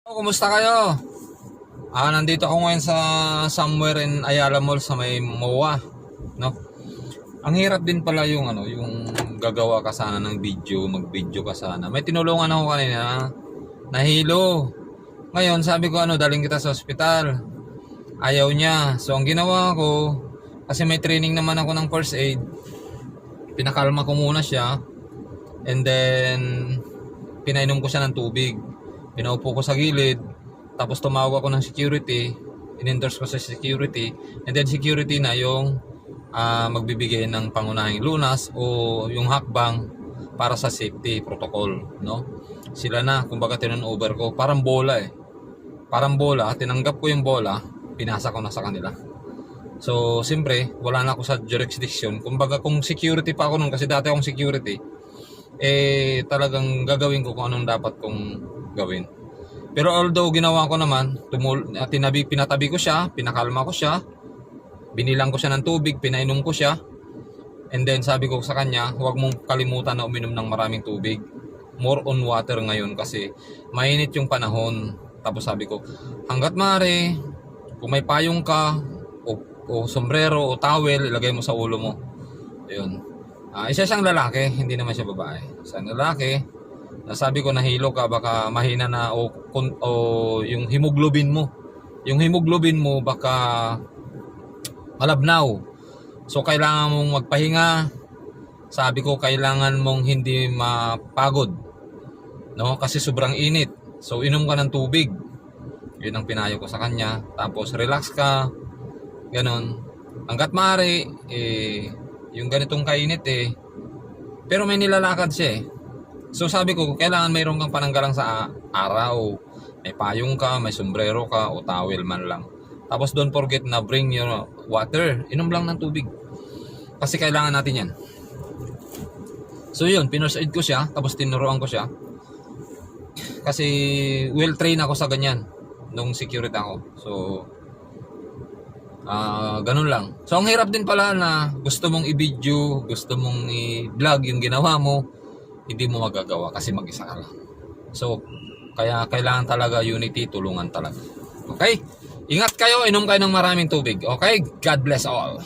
Kumusta kayo? Nandito ako ngayon sa somewhere in Ayala Mall sa may MOA, no? Ang hirap din pala yung yung gagawa ka sana ng video, mag-video ka sana. May tinulungan ako kanina, nahilo. Ngayon, sabi ko daling kita sa ospital. Ayaw niya. So ang ginawa ko, kasi may training naman ako ng first aid. Pinakalma ko muna siya. And then pinainom ko siya ng tubig. Pinaupo ko sa gilid, tapos tumawag ako ng security, in-endorse ko sa security, and then security na yung magbibigay ng pangunahing lunas o yung hakbang para sa safety protocol, no? Sila na, kumbaga tinun-over ko, parang bola Parang bola, tinanggap ko yung bola, pinasa ko na sa kanila. So, siyempre, wala na ako sa jurisdiction. Kumbaga, kung security pa ako nun, kasi dati akong security, talagang gagawin ko kung anong dapat kong gawin. Pero although ginawa ko naman, pinatabi ko siya, pinakalma ko siya, binilang ko siya ng tubig, pinainom ko siya, and then sabi ko sa kanya, huwag mong kalimutan na uminom ng maraming tubig. More on water ngayon kasi mainit yung panahon. Tapos sabi ko, hanggat maaari, kung may payong ka, o sombrero, o towel, ilagay mo sa ulo mo. Ayun. Isa siyang lalaki, hindi naman siya babae. Isang lalaki, nasabi ko nahilo ka, baka mahina na o yung hemoglobin mo. Yung hemoglobin mo baka malabnaw. So kailangan mong magpahinga. Sabi ko kailangan mong hindi mapagod. No? Kasi sobrang init. So inom ka ng tubig. Yun ang pinayo ko sa kanya. Tapos relax ka. Ganon. Hanggat maaari, yung ganitong kainit pero may nilalakad siya So sabi ko, kailangan mayroon kang pananggalang sa araw. May payong ka, may sombrero ka, o towel man lang. Tapos don't forget na bring your water. Inom lang ng tubig. Kasi kailangan natin yan. So yun, pinurse aid ko siya, tapos tinuruan ko siya. Kasi well trained ako sa ganyan nung security ako. So ganun lang. So ang hirap din pala na gusto mong i-video, gusto mong i-vlog yung ginawa mo, hindi mo magagawa kasi mag-isa ka lang. So kaya kailangan talaga unity, tulungan talaga. Okay? Ingat kayo, inom kayo ng maraming tubig. Okay? God bless all.